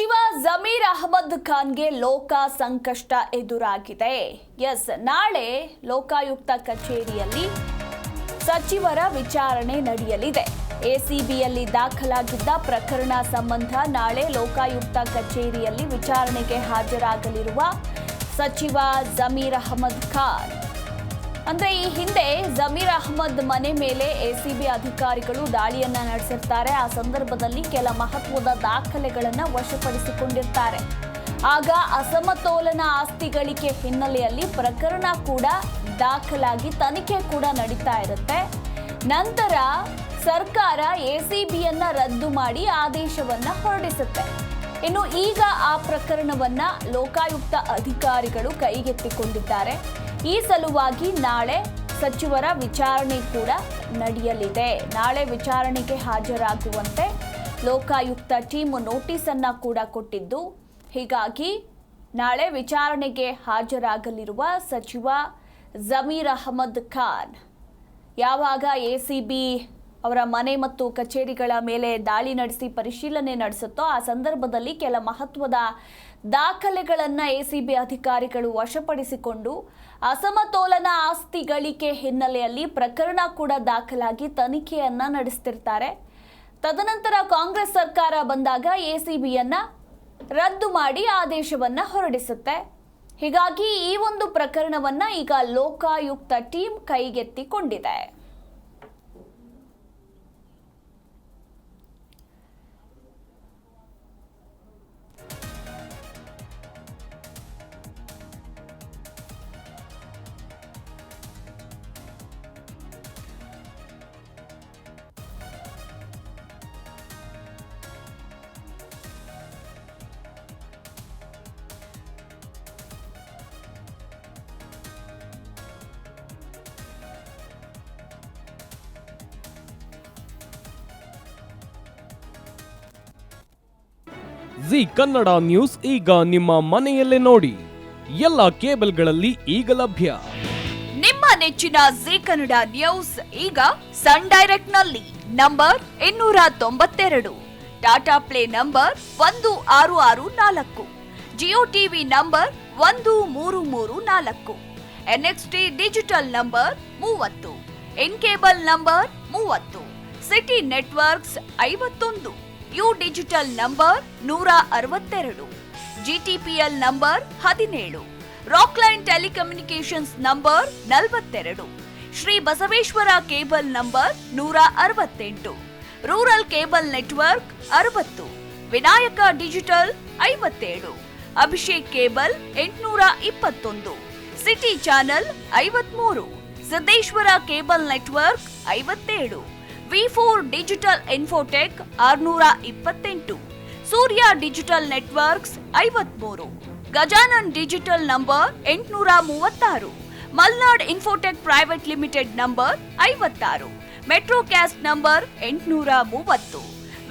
ಸಚಿವ ಜಮೀರ್ ಅಹಮದ್ ಖಾನ್ಗೆ ಲೋಕ ಸಂಕಷ್ಟ ಎದುರಾಗಿದೆ. ನಾಳೆ ಲೋಕಾಯುಕ್ತ ಕಚೇರಿಯಲ್ಲಿ ಸಚಿವರ ವಿಚಾರಣೆ ನಡೆಯಲಿದೆ. ಎಸಿಬಿಯಲ್ಲಿ ದಾಖಲಾಗಿದ್ದ ಪ್ರಕರಣ ಸಂಬಂಧ ನಾಳೆ ಲೋಕಾಯುಕ್ತ ಕಚೇರಿಯಲ್ಲಿ ವಿಚಾರಣೆಗೆ ಹಾಜರಾಗಲಿರುವ ಸಚಿವ ಜಮೀರ್ ಅಹಮದ್ ಖಾನ್ ಅಂದ್ರೆ ಈ ಹಿಂದೆ ಜಮೀರ್ ಅಹಮದ್ ಮನೆ ಮೇಲೆ ಎಸಿಬಿ ಅಧಿಕಾರಿಗಳು ದಾಳಿಯನ್ನ ನಡೆಸಿರ್ತಾರೆ. ಆ ಸಂದರ್ಭದಲ್ಲಿ ಕೆಲ ಮಹತ್ವದ ದಾಖಲೆಗಳನ್ನ ವಶಪಡಿಸಿಕೊಂಡಿರ್ತಾರೆ. ಆಗ ಅಸಮತೋಲನ ಆಸ್ತಿ ಗಳಿಕೆ ಹಿನ್ನೆಲೆಯಲ್ಲಿ ಪ್ರಕರಣ ಕೂಡ ದಾಖಲಾಗಿ ತನಿಖೆ ಕೂಡ ನಡೀತಾ ಇರುತ್ತೆ. ನಂತರ ಸರ್ಕಾರ ಎಸಿಬಿಯನ್ನ ರದ್ದು ಮಾಡಿ ಆದೇಶವನ್ನ ಹೊರಡಿಸುತ್ತೆ. ಇನ್ನು ಈಗ ಆ ಪ್ರಕರಣವನ್ನ ಲೋಕಾಯುಕ್ತ ಅಧಿಕಾರಿಗಳು ಕೈಗೆತ್ತಿಕೊಂಡಿದ್ದಾರೆ. ಈ ಸಲುವಾಗಿ ನಾಳೆ ಸಚಿವರ ವಿಚಾರಣೆ ಕೂಡ ನಡೆಯಲಿದೆ. ನಾಳೆ ವಿಚಾರಣೆಗೆ ಹಾಜರಾಗುವಂತೆ ಲೋಕಾಯುಕ್ತ ಟೀಮ್ ನೋಟಿಸ್ ಅನ್ನ ಕೂಡ ಕೊಟ್ಟಿದ್ದು, ಹೀಗಾಗಿ ನಾಳೆ ವಿಚಾರಣೆಗೆ ಹಾಜರಾಗಲಿರುವ ಸಚಿವ ಜಮೀರ್ ಅಹಮದ್ ಖಾನ್ ಯಾವಾಗ ಎಸಿಬಿ ಅವರ ಮನೆ ಮತ್ತು ಕಚೇರಿಗಳ ಮೇಲೆ ದಾಳಿ ನಡೆಸಿ ಪರಿಶೀಲನೆ ನಡೆಸುತ್ತೋ ಆ ಸಂದರ್ಭದಲ್ಲಿ ಕೆಲ ಮಹತ್ವದ ದಾಖಲೆಗಳನ್ನು ಎಸಿಬಿ ಅಧಿಕಾರಿಗಳು ವಶಪಡಿಸಿಕೊಂಡು ಅಸಮತೋಲನ ಆಸ್ತಿ ಗಳಿಕೆ ಹಿನ್ನೆಲೆಯಲ್ಲಿ ಪ್ರಕರಣ ಕೂಡ ದಾಖಲಾಗಿ ತನಿಖೆಯನ್ನ ನಡೆಸ್ತಿರ್ತಾರೆ. ತದನಂತರ ಕಾಂಗ್ರೆಸ್ ಸರ್ಕಾರ ಬಂದಾಗ ಎಸಿಬಿಯನ್ನ ರದ್ದು ಮಾಡಿ ಆದೇಶವನ್ನ ಹೊರಡಿಸುತ್ತೆ. ಹೀಗಾಗಿ ಈ ಒಂದು ಪ್ರಕರಣವನ್ನ ಈಗ ಲೋಕಾಯುಕ್ತ ಟೀಮ್ ಕೈಗೆತ್ತಿಕೊಂಡಿದೆ. ಜಿ ಕನ್ನಡ ನ್ಯೂಸ್ ಈಗ ನಿಮ್ಮ ಮನೆಯಲ್ಲೇ ನೋಡಿ. ಎಲ್ಲ ಕೇಬಲ್ಗಳಲ್ಲಿ ಈಗ ಲಭ್ಯ. ನಿಮ್ಮ ನೆಚ್ಚಿನ ಜಿ ಕನ್ನಡ ನ್ಯೂಸ್ ಈಗ ಸನ್ ಡೈರೆಕ್ಟ್ ನಲ್ಲಿ number 292, Tata Play number 1664, Jio TV number 1334, NXT digital number 30, in cable number 30, city networks 51, U digital number 162, GTPL number 17, Rockline telecommunications number 42, Shri Basaveshwara cable number 168, rural cable network 60, Vinayaka digital 57, Abhishek cable 821, city channel 53, Siddeshwara cable network 57, ವಿ4 digital infotech 628, Surya digital networks 53, Gajanan digital number 836, Malnad infotech private limited number 56, Metrocast number 830,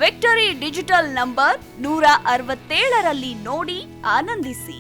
Victory digital number 167ರಲ್ಲಿ ನೋಡಿ ಆನಂದಿಸಿ.